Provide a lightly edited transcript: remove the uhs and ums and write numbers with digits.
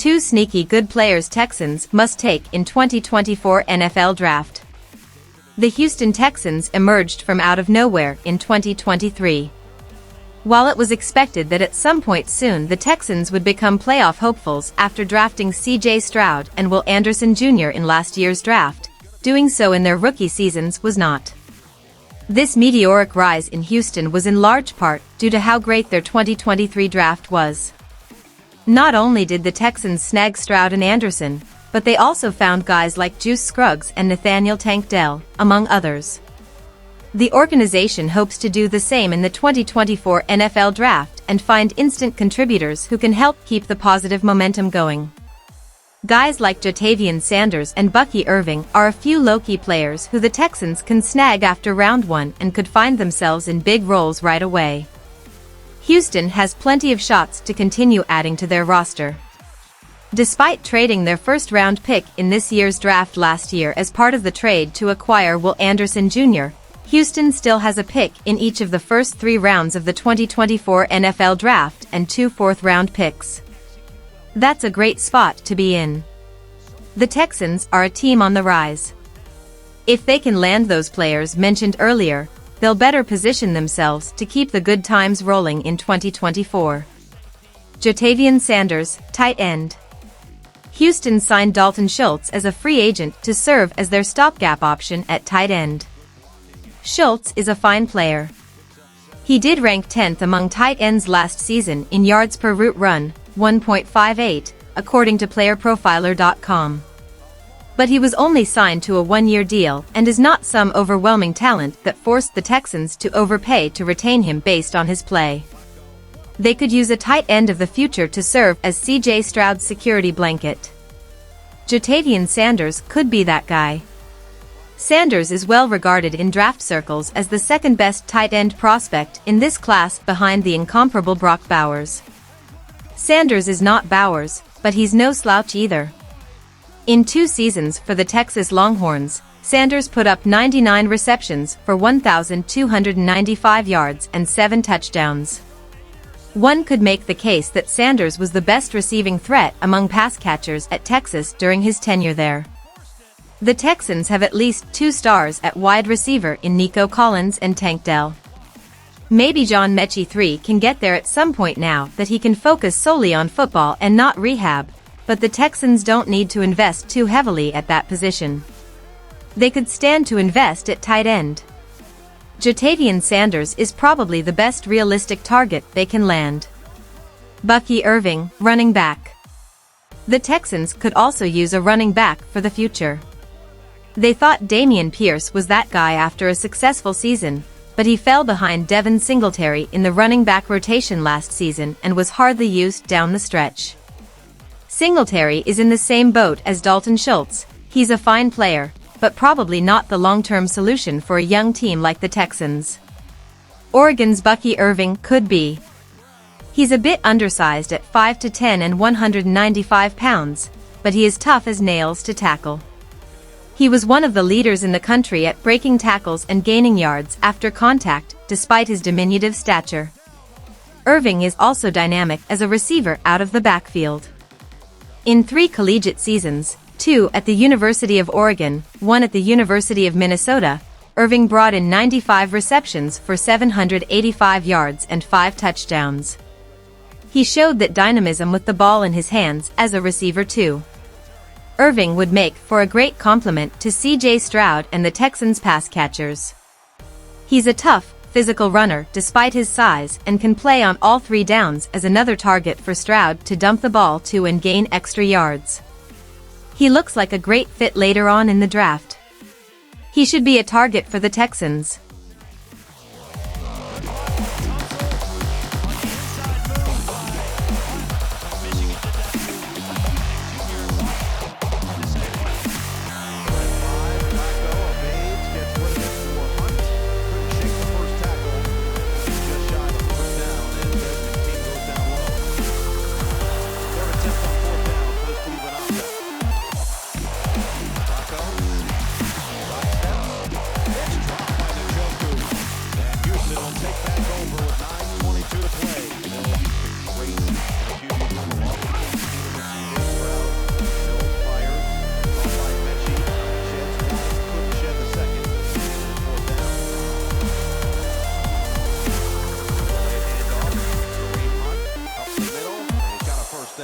2 sneaky good players Texans must take in 2024 NFL Draft. The Houston Texans emerged from out of nowhere in 2023. While it was expected that at some point soon the Texans would become playoff hopefuls after drafting C.J. Stroud and Will Anderson Jr. in last year's draft, doing so in their rookie seasons was not. This meteoric rise in Houston was in large part due to how great their 2023 draft was. Not only did the Texans snag Stroud and Anderson, but they also found guys like Juice Scruggs and Nathaniel Tank Dell, among others. The organization hopes to do the same in the 2024 NFL Draft and find instant contributors who can help keep the positive momentum going. Guys like Ja'Tavion Sanders and Bucky Irving are a few low-key players who the Texans can snag after round 1 and could find themselves in big roles right away. Houston has plenty of shots to continue adding to their roster. Despite trading their first-round pick in this year's draft last year as part of the trade to acquire Will Anderson Jr., Houston still has a pick in each of the first 3 rounds of the 2024 NFL Draft and 2 fourth-round picks. That's a great spot to be in. The Texans are a team on the rise. If they can land those players mentioned earlier, they'll better position themselves to keep the good times rolling in 2024. Ja'Tavion Sanders, tight end. Houston signed Dalton Schultz as a free agent to serve as their stopgap option at tight end. Schultz is a fine player. He did rank 10th among tight ends last season in yards per route run, 1.58, according to playerprofiler.com. But he was only signed to a 1-year deal and is not some overwhelming talent that forced the Texans to overpay to retain him based on his play. They could use a tight end of the future to serve as C.J. Stroud's security blanket. Ja'Tavion Sanders could be that guy. Sanders is well regarded in draft circles as the second-best tight end prospect in this class behind the incomparable Brock Bowers. Sanders is not Bowers, but he's no slouch either. In 2 seasons for the Texas Longhorns, Sanders put up 99 receptions for 1,295 yards and 7 touchdowns. One could make the case that Sanders was the best receiving threat among pass catchers at Texas during his tenure there. The Texans have at least 2 stars at wide receiver in Nico Collins and Tank Dell. Maybe John Mechie III can get there at some point now that he can focus solely on football and not rehab, but the Texans don't need to invest too heavily at that position. They could stand to invest at tight end. Ja'Tavion Sanders is probably the best realistic target they can land. Bucky Irving, running back. The Texans could also use a running back for the future. They thought Dameon Pierce was that guy after a successful season, but he fell behind Devin Singletary in the running back rotation last season and was hardly used down the stretch. Singletary is in the same boat as Dalton Schultz. He's a fine player, but probably not the long-term solution for a young team like the Texans. Oregon's Bucky Irving could be. He's a bit undersized at 5'10" and 195 pounds, but he is tough as nails to tackle. He was one of the leaders in the country at breaking tackles and gaining yards after contact, despite his diminutive stature. Irving is also dynamic as a receiver out of the backfield. In 3 collegiate seasons, 2 at the University of Oregon, 1 at the University of Minnesota, Irving brought in 95 receptions for 785 yards and 5 touchdowns. He showed that dynamism with the ball in his hands as a receiver too. Irving would make for a great complement to C.J. Stroud and the Texans' pass catchers. He's a tough, physical runner despite his size and can play on all 3 downs as another target for Stroud to dump the ball to and gain extra yards. He looks like a great fit later on in the draft. He should be a target for the Texans.